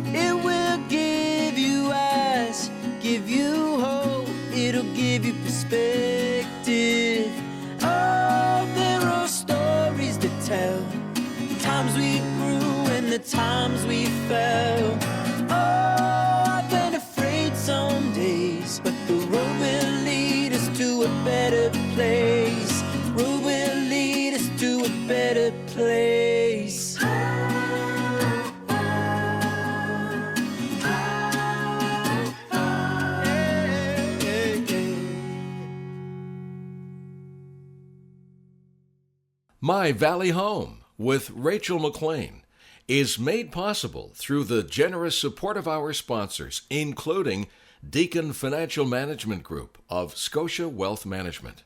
It will give you eyes, give you hope, it'll give you perspective. Oh, there are stories to tell, the times we grew and the times we fell. Oh, I've been afraid some days, but the road will lead us to a better place. Road will lead us to a better place. My Valley Home with Rachel MacLean is made possible through the generous support of our sponsors, including Deacon Financial Management Group of Scotia Wealth Management.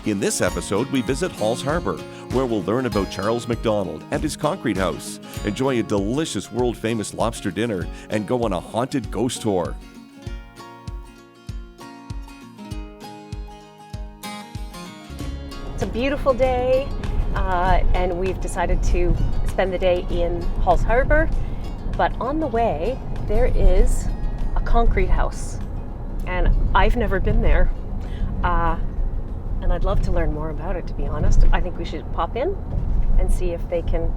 In this episode, we visit Halls Harbour, where we'll learn about Charles MacDonald and his concrete house, enjoy a delicious world-famous lobster dinner, and go on a haunted ghost tour. It's a beautiful day, and we've decided to spend the day in Halls Harbour. But on the way, there is a concrete house, and I've never been there. And I'd love to learn more about it, to be honest. I think we should pop in and see if they can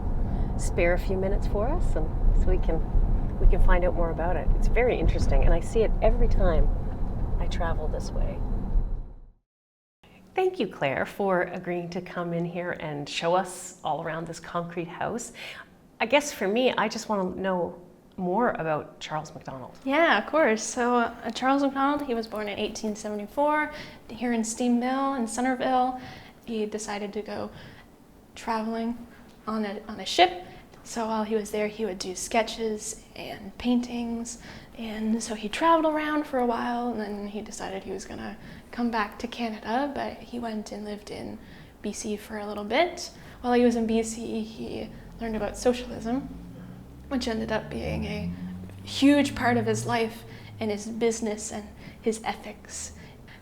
spare a few minutes for us, and so we can find out more about it. It's very interesting, and I see it every time I travel this way. Thank you, Claire, for agreeing to come in here and show us all around this concrete house. I guess for me, I just want to know more about Charles MacDonald. Yeah, of course. So Charles MacDonald, he was born in 1874 here in Steam Mill in Centerville. He decided to go traveling on a ship. So while he was there, he would do sketches and paintings. And so he traveled around for a while, and then he decided he was going to come back to Canada, but he went and lived in BC for a little bit. While he was in BC, he learned about socialism, which ended up being a huge part of his life and his business and his ethics.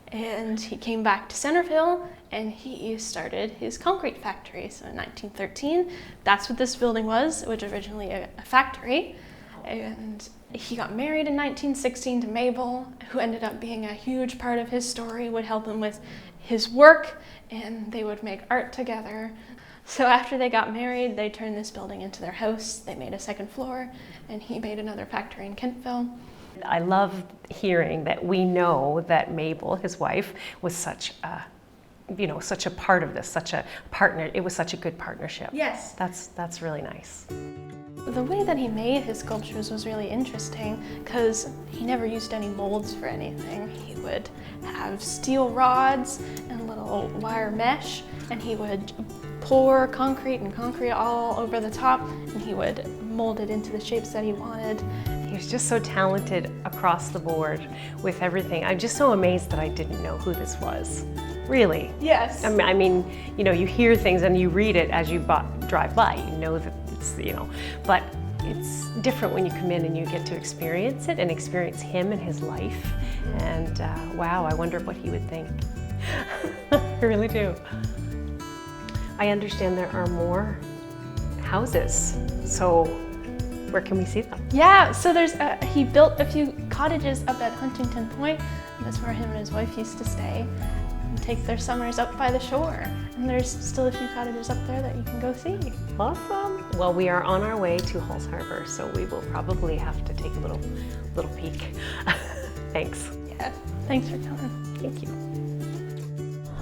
And he came back to Centerville and he started his concrete factory. So in 1913, that's what this building was, which was originally a factory. And he got married in 1916 to Mabel, who ended up being a huge part of his story, would help him with his work, and they would make art together. So after they got married, they turned this building into their house. They made a second floor, and he made another factory in Kentville. I love hearing that we know that Mabel, his wife, was such a part of this, such a partner. It was such a good partnership. Yes. That's really nice. The way that he made his sculptures was really interesting because he never used any molds for anything. He would have steel rods and little wire mesh, and he would pour concrete all over the top, and he would mold it into the shapes that he wanted. He was just so talented across the board with everything. I'm just so amazed that I didn't know who this was. Really. Yes. I mean, you hear things and you read it as you drive by. You know that it's, but it's different when you come in and you get to experience it and experience him and his life. And wow, I wonder what he would think. I really do. I understand there are more houses. So where can we see them? Yeah, so he built a few cottages up at Huntington Point. That's where him and his wife used to stay and take their summers up by the shore. And there's still a few cottages up there that you can go see. Awesome. Well, we are on our way to Halls Harbour, so we will probably have to take a little peek. Thanks. Yeah, thanks for coming. Thank you.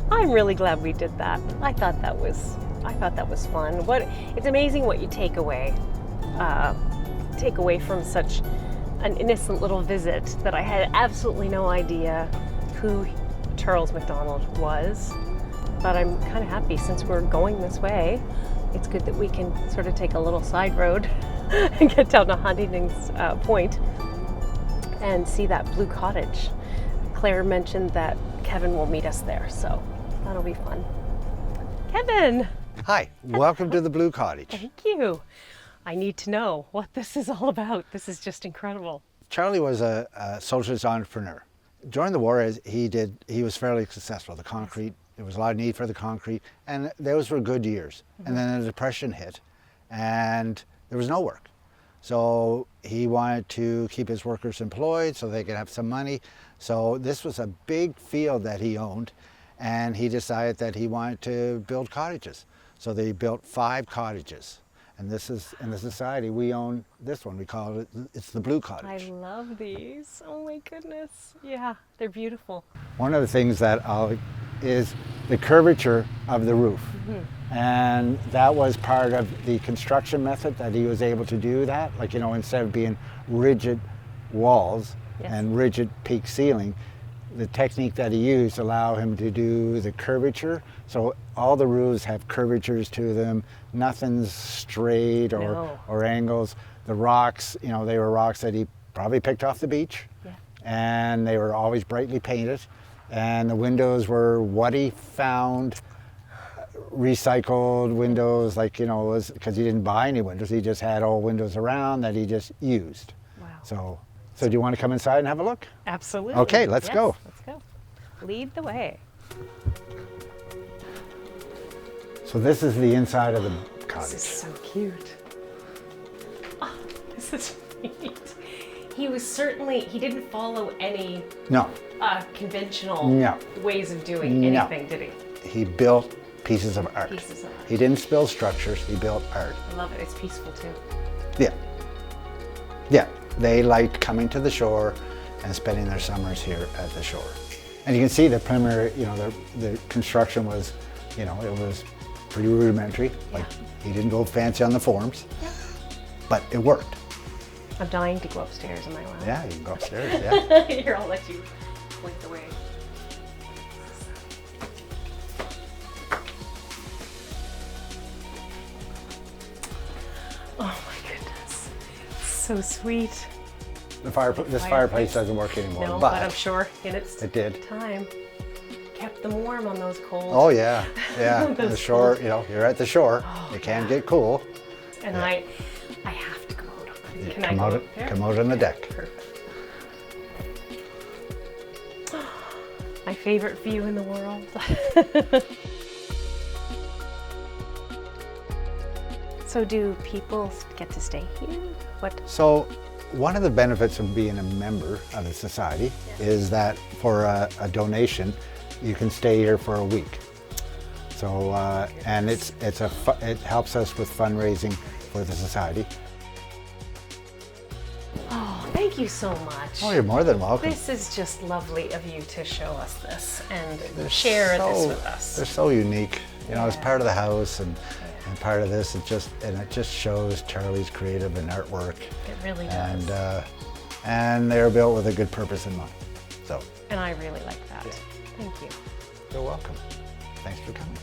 I'm really glad we did that. I thought that was fun. It's amazing what you take away from such an innocent little visit that I had absolutely no idea who Charles MacDonald was. But I'm kind of happy since we're going this way. It's good that we can sort of take a little side road and get down to Huntington's Point and see that Blue Cottage. Claire mentioned that Kevin will meet us there, so that'll be fun. Kevin! Hi, welcome to the Blue Cottage. Thank you. I need to know what this is all about. This is just incredible. Charlie was a socialist entrepreneur. During the war, he was fairly successful. The concrete there was a lot of need for the concrete, and those were good years. And then the Depression hit, and there was no work. So he wanted to keep his workers employed so they could have some money. So this was a big field that he owned, and he decided that he wanted to build cottages. So they built 5 cottages. And this is, in the society, we own this one. We call it, it's the Blue Cottage. I love these. Oh my goodness. Yeah, they're beautiful. One of the things that is the curvature of the roof. And that was part of the construction method that he was able to do that. Like, you know, instead of being rigid walls and rigid peak ceiling, the technique that he used allowed him to do the curvature. So all the roofs have curvatures to them. Nothing's straight or angles. The rocks, you know, they were rocks that he probably picked off the beach. And they were always brightly painted. And the windows were what he found, recycled windows, like, you know, because he didn't buy any windows. He just had old windows around that he just used. Wow. So do you want to come inside and have a look? Absolutely. Okay, let's go. Let's go. Lead the way. So this is the inside of the cottage. This is so cute. Oh, this is neat. He didn't follow any conventional ways of doing anything, did he? He built pieces of art. He didn't build structures, he built art. I love it. It's peaceful too. Yeah. They liked coming to the shore and spending their summers here at the shore. And you can see the primary, you know, the construction was, you know, it was pretty rudimentary. Like, he didn't go fancy on the forms, but it worked. I'm dying to go upstairs, am I allowed? Yeah, you can go upstairs, yeah. Here, I'll let you point the way. Oh my goodness, so sweet. This fireplace doesn't work anymore. No, but I'm sure in its did. time kept them warm on those cold. Oh yeah. The shore, you know, you're at the shore. It can get cool. And I have to go out. Can I go up there? Come out on the deck. Perfect. My favorite view in the world. So do people get to stay here? So one of the benefits of being a member of the society is that for a donation, you can stay here for a week. So and it helps us with fundraising for the society. Oh, thank you so much. Oh, you're more than welcome. This is just lovely of you to show us this and share this with us. They're so unique. You know, it's part of the house and part of this. It just shows Charlie's creative and artwork. It really does. And they're built with a good purpose in mind. So. And I really like that. Thank you. You're welcome. Thanks for coming.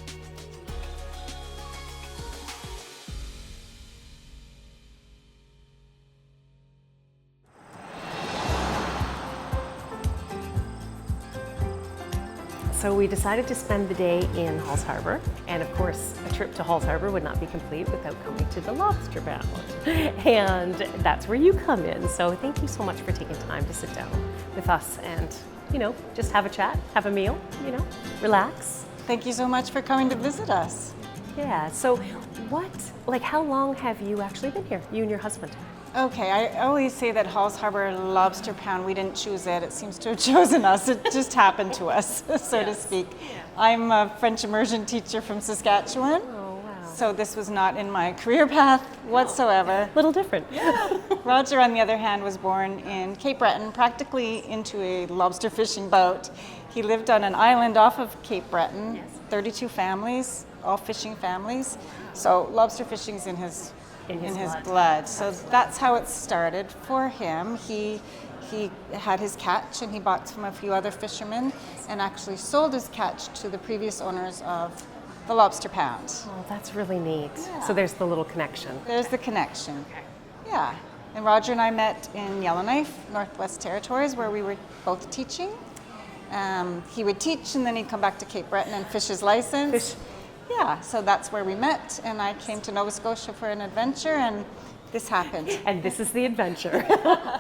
So we decided to spend the day in Halls Harbour, and of course a trip to Halls Harbour would not be complete without coming to the lobster bound. And that's where you come in. So thank you so much for taking time to sit down with us and, you know, just have a chat, have a meal, you know, relax. Thank you so much for coming to visit us. Yeah, so how long have you actually been here, you and your husband? Okay, I always say that Halls Harbour Lobster Pound, we didn't choose it. It seems to have chosen us. It just happened to us, so to speak. I'm a French immersion teacher from Saskatchewan. Oh, wow. So this was not in my career path whatsoever. Little different. Yeah. Roger, on the other hand, was born in Cape Breton, practically into a lobster fishing boat. He lived on an island off of Cape Breton, 32 families, all fishing families. So lobster fishing's in his blood. So that's how it started for him. He had his catch and he bought from a few other fishermen and actually sold his catch to the previous owners of the Lobster Pound. Oh, that's really neat. Yeah. So there's the little connection. There's the connection. Okay. Yeah. And Roger and I met in Yellowknife, Northwest Territories, where we were both teaching. He would teach and then he'd come back to Cape Breton and fish his license. Yeah, so that's where we met, and I came to Nova Scotia for an adventure, and this happened. And this is the adventure.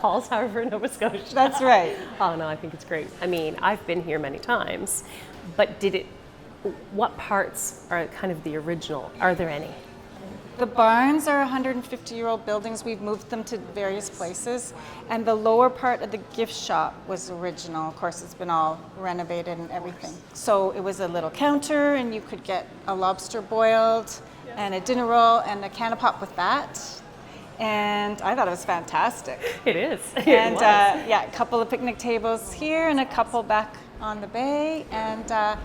Halls Harbour, Nova Scotia. That's right. Oh no, I think it's great. I mean, I've been here many times, but did it What parts are kind of the original? Are there any? The barns are 150-year-old buildings. We've moved them to various places. And the lower part of the gift shop was original. Of course, it's been all renovated and everything. So it was a little counter, and you could get a lobster boiled and a dinner roll and a can of pop with that. And I thought it was fantastic. It is. And yeah, a couple of picnic tables here and a couple back on the bay. And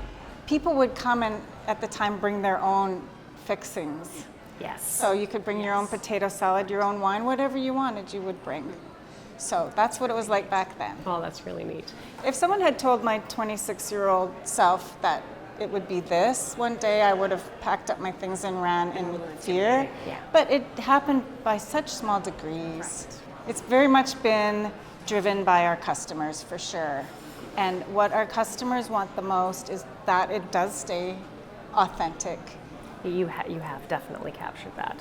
people would come and at the time bring their own fixings. Yes. So you could bring your own potato salad, your own wine, whatever you wanted, you would bring. So that's what it was like back then. Oh, that's really neat. If someone had told my 26-year-old self that it would be this, one day I would have packed up my things and ran in fear. Yeah. But it happened by such small degrees. It's very much been driven by our customers, for sure. And what our customers want the most is that it does stay authentic. You have definitely captured that.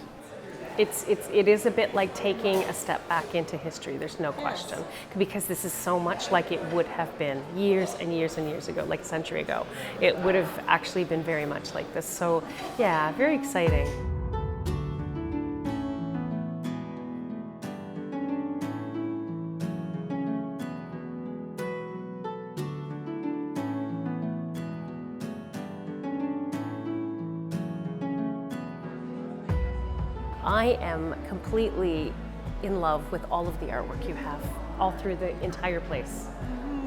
It is a bit like taking a step back into history, there's no question, because this is so much like it would have been years and years and years ago, like a century ago. It would have actually been very much like this. So yeah, very exciting. I am completely in love with all of the artwork you have all through the entire place.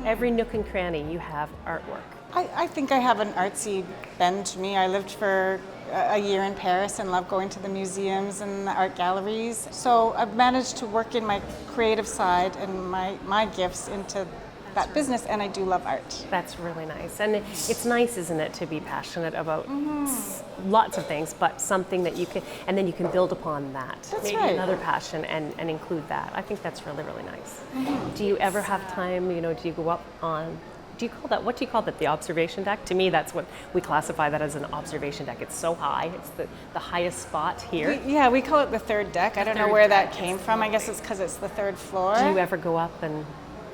Every nook and cranny you have artwork. I think I have an artsy bend to me. I lived for a year in Paris and loved going to the museums and the art galleries. So I've managed to work in my creative side and my gifts into that business, and I do love art. That's really nice. And it's nice, isn't it, to be passionate about lots of things, but something that you can, and then you can build upon that. That's Maybe right. another passion and include that. I think that's really, really nice. Do you ever have time, do you go up on, what do you call that, the observation deck? To me, that's what we classify that as, an observation deck. It's so high. It's the highest spot here. We call it the third deck. I don't know where that came from. I guess it's because it's the third floor. Do you ever go up and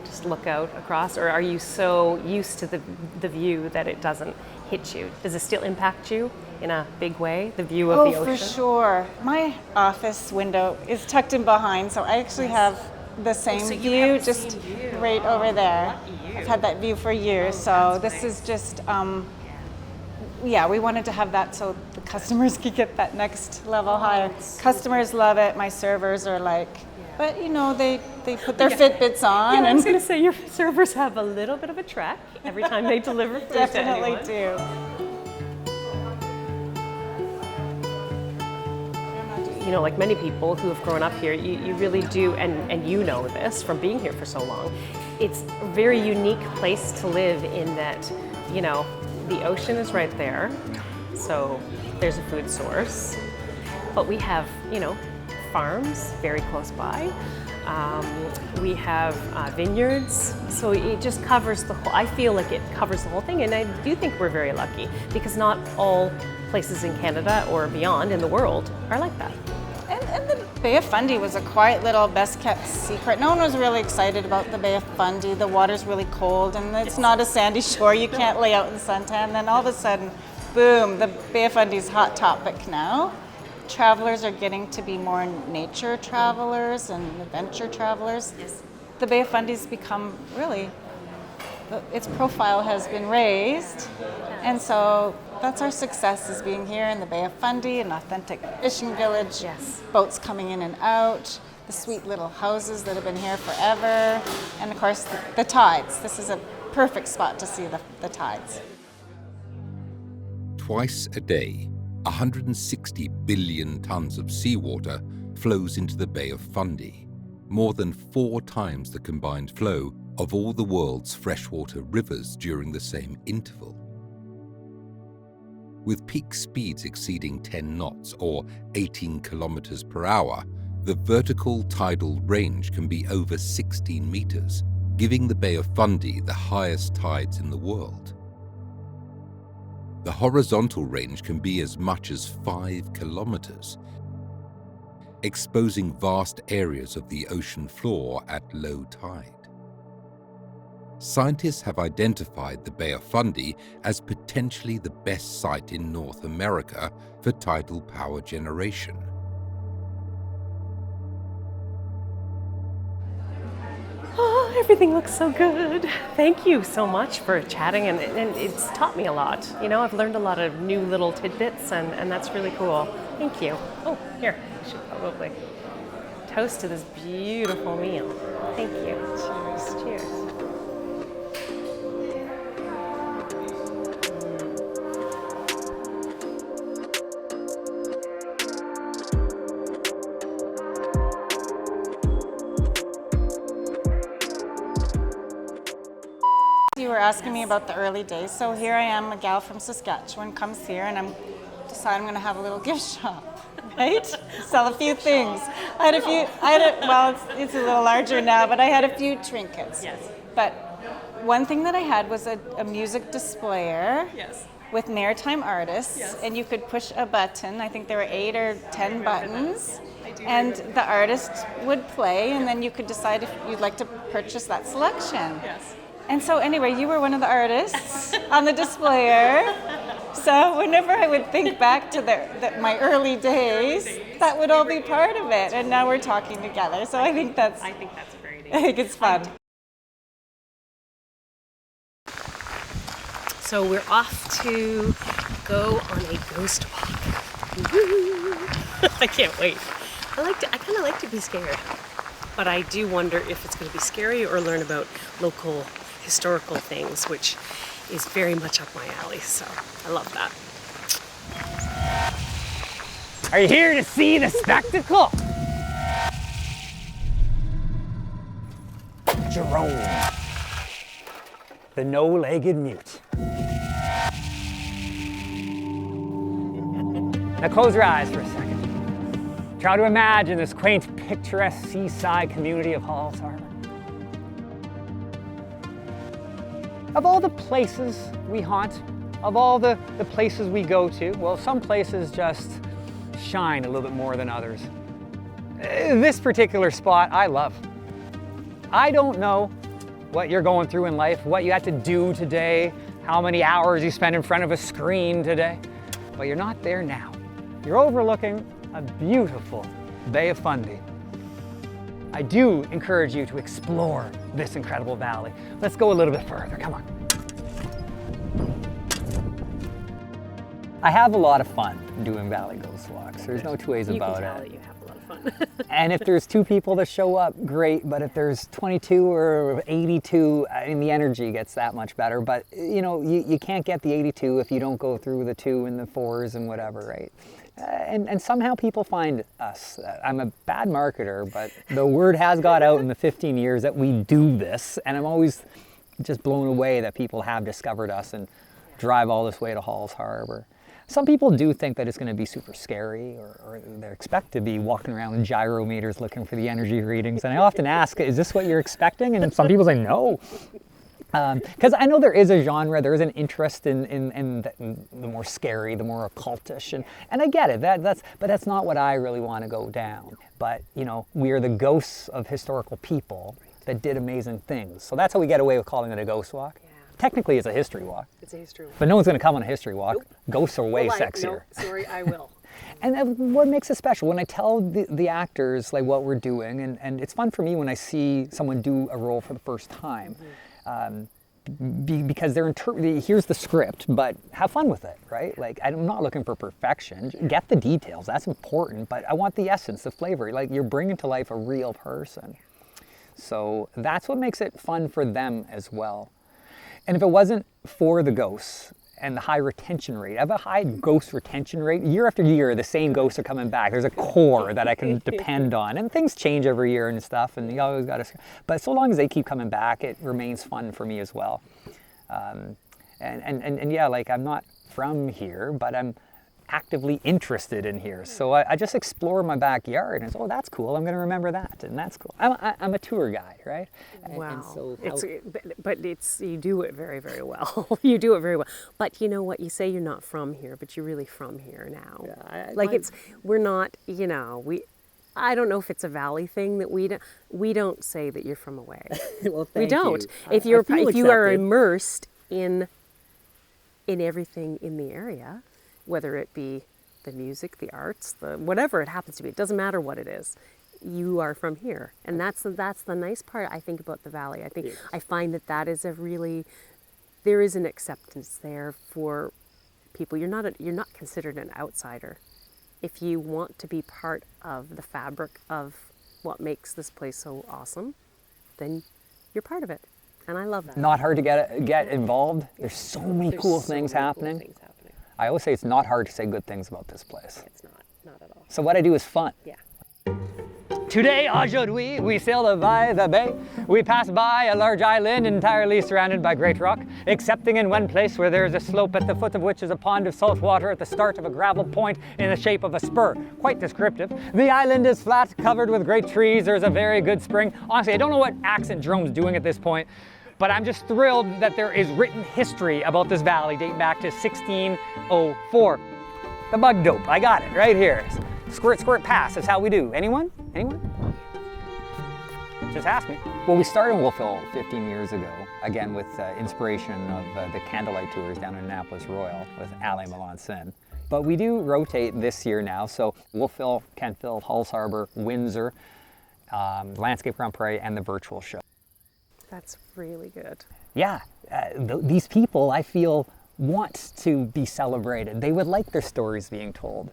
just look out across, or are you so used to the view that it doesn't hit you? Does it still impact you in a big way, the view of the ocean? Oh, for sure. My office window is tucked in behind, so I actually have the same view, just right over there. I've had that view for years, so this is just, we wanted to have that so the customers could get that next level higher. Customers love it. My servers are like, but they put their Fitbits on. Yeah, I was going to say, your servers have a little bit of a trek every time they deliver food. Definitely do. Like many people who have grown up here, you really do, and you know this from being here for so long, it's a very unique place to live in that, the ocean is right there, so there's a food source, but we have, farms very close by. We have vineyards, so it just covers the whole, I feel like it covers the whole thing, and I do think we're very lucky, because not all places in Canada or beyond in the world are like that. And the Bay of Fundy was a quiet little best-kept secret. No one was really excited about the Bay of Fundy. The water's really cold, and it's not a sandy shore. You can't lay out in suntan. Then all of a sudden, boom, the Bay of Fundy's hot topic now. Travelers are getting to be more nature travelers and adventure travelers. Yes. The Bay of Fundy's become really, its profile has been raised, and so that's our success, is being here in the Bay of Fundy, an authentic fishing village. Yes. Boats coming in and out, the sweet little houses that have been here forever, and of course the tides. This is a perfect spot to see the tides. Twice a day, 160 billion tons of seawater flows into the Bay of Fundy, more than 4 times the combined flow of all the world's freshwater rivers during the same interval. With peak speeds exceeding 10 knots or 18 kilometers per hour, the vertical tidal range can be over 16 meters, giving the Bay of Fundy the highest tides in the world. The horizontal range can be as much as 5 kilometers, exposing vast areas of the ocean floor at low tide. Scientists have identified the Bay of Fundy as potentially the best site in North America for tidal power generation. Oh, everything looks so good. Thank you so much for chatting, and it's taught me a lot. You know, I've learned a lot of new little tidbits, and that's really cool. Thank you. Oh, here, I should probably toast to this beautiful meal. Thank you. Cheers. Cheers. You were asking me about the early days. So here I am, a gal from Saskatchewan, comes here and I'm deciding I'm going to have a little gift shop, right? Sell a few things. Well, it's a little larger now, but I had a few trinkets. Yes. But one thing that I had was a music displayer. Yes. With maritime artists, Yes. and you could push a button. I think there were 8 or 10 buttons, and the artist would play, and then you could decide if you'd like to purchase that selection. Yes. And so anyway, you were one of the artists on the displayer. So whenever I would think back to my early days, that would all be part of it. And now we're talking together. So I think that's a great I think it's fun. So we're off to go on a ghost walk. Woo! I can't wait. I kind of like to be scared, but I do wonder if it's going to be scary or learn about local historical things, which is very much up my alley. So I love that. Are you here to see the spectacle? Jerome, the no-legged mute. Now close your eyes for a second. Try to imagine this quaint, picturesque seaside community of Hall's Harbour. Of all the places we haunt, of all the places we go to, well, some places just shine a little bit more than others. This particular spot I love. I don't know what you're going through in life, what you had to do today, how many hours you spent in front of a screen today, but you're not there now. You're overlooking a beautiful Bay of Fundy. I do encourage you to explore this incredible valley. Let's go a little bit further, come on. I have a lot of fun doing Valley Ghost Walks. There's no two ways about You can tell it. that you have a lot of fun. And if there's 2 people that show up, great. But if there's 22 or 82, I mean, the energy gets that much better. But you know, you can't get the 82 if you don't go through the 2 and the 4s and whatever, right? And somehow people find us. I'm a bad marketer, but the word has got out in the 15 years that we do this. And I'm always just blown away that people have discovered us and drive all this way to Hall's Harbour. Some people do think that it's going to be super scary, or they expect to be walking around with gyrometers looking for the energy readings. And I often ask, is this what you're expecting? And some people say no. Because I know there is a genre, there is an interest in the more scary, the more occultish, and I get it. But that's not what I really want to go down. But you know, we are the ghosts of historical people that did amazing things. So that's how we get away with calling it a ghost walk. Yeah. Technically, it's a history walk. It's a history walk. But no one's going to come on a history walk. Nope. Ghosts are way sexier. No, sorry, I will. And what makes it special, when I tell the actors like what we're doing, and it's fun for me when I see someone do a role for the first time. Because here's the script, but have fun with it, right? Like, I'm not looking for perfection. Get the details, that's important, but I want the essence, the flavor. Like, you're bringing to life a real person. So that's what makes it fun for them as well. And if it wasn't for the ghosts and the high retention rate, I have a high ghost retention rate. Year after year, the same ghosts are coming back. There's a core that I can depend on. And things change every year and stuff, and you always got to, but so long as they keep coming back, it remains fun for me as well. And yeah, like, I'm not from here, but I'm actively interested in here. So I just explore my backyard and oh, that's cool. I'm going to remember that, and that's cool. I'm a tour guide, right? Wow. And so but you do it very, very well. You do it very well. But you know what? You say you're not from here, but you're really from here now. Yeah, we're not, you know, I don't know if it's a valley thing that we don't say that you're from away. Well, We thank don't. you. If I you're feel if you are accepted. immersed in everything in the area, whether it be the music, the arts, the whatever it happens to be, it doesn't matter what it is. You are from here, and that's the nice part I think about the valley. I think I find that is there is an acceptance there for people. You're not considered an outsider. If you want to be part of the fabric of what makes this place so awesome, then you're part of it, and I love that. Not hard to get involved. There's so many cool things happening. I always say it's not hard to say good things about this place. It's not at all. So what I do is fun. Yeah. Today, aujourd'hui, we sailed by the bay. We passed by a large island entirely surrounded by great rock, excepting in one place where there is a slope at the foot of which is a pond of salt water at the start of a gravel point in the shape of a spur. Quite descriptive. The island is flat, covered with great trees. There's a very good spring. Honestly, I don't know what accent Jerome's doing at this point, but I'm just thrilled that there is written history about this valley dating back to 1604. The bug dope, I got it right here. Squirt, squirt, pass is how we do. Anyone? Anyone? Just ask me. Well, we started in Wolfville 15 years ago, again with inspiration of the candlelight tours down in Annapolis Royal with Alain Melanson. But we do rotate this year now, so Wolfville, Kentville, Halls Harbour, Windsor, Landscape Grand Prairie, and the virtual show. That's really good. Yeah, these people, I feel, want to be celebrated. They would like their stories being told.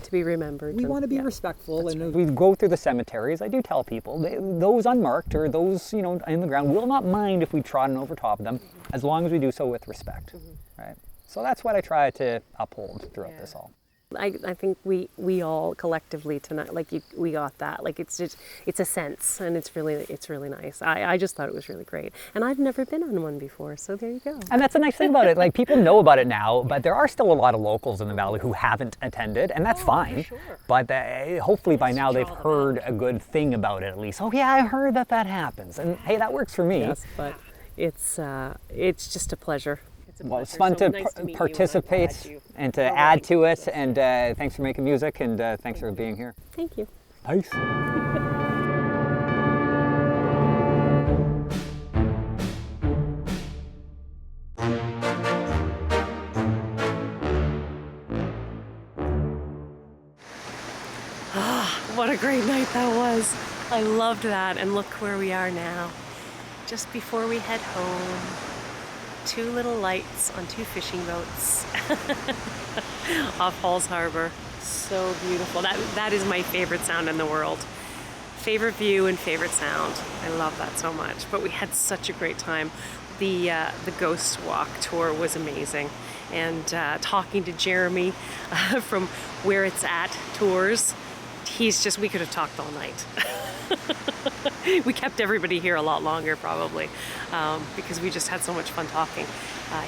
To be remembered. We want to be respectful, and as we go through the cemeteries, I do tell people, those unmarked or those in the ground will not mind if we trot over top of them, as long as we do so with respect, right? So that's what I try to uphold throughout this all. I think we all collectively tonight, we got that. Like it's a sense, and it's really nice. I just thought it was really great, and I've never been on one before, so there you go. And that's the nice thing about it. Like people know about it now, but there are still a lot of locals in the valley who haven't attended, and that's fine. For sure. But hopefully by now they've heard a good thing about it at least. Oh yeah, I heard that happens, and hey, that works for me. Yes, but it's just a pleasure. Well, it's fun to participate and to add to it, and thanks for making music, and thanks for being here. Thank you. Nice. What a great night that was. I loved that, and look where we are now. Just before we head home. 2 little lights on 2 fishing boats off Halls Harbour. So beautiful. That is my favorite sound in the world. Favorite view and favorite sound. I love that so much. But we had such a great time. The Ghost Walk tour was amazing. And talking to Jeremy from Where It's At Tours, we could have talked all night. We kept everybody here a lot longer probably because we just had so much fun talking.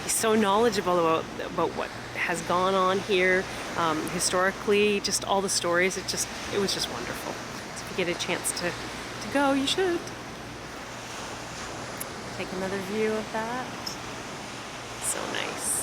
He's so knowledgeable about what has gone on here historically, just all the stories. It was just wonderful. So if you get a chance to go, you should. Take another view of that. So nice.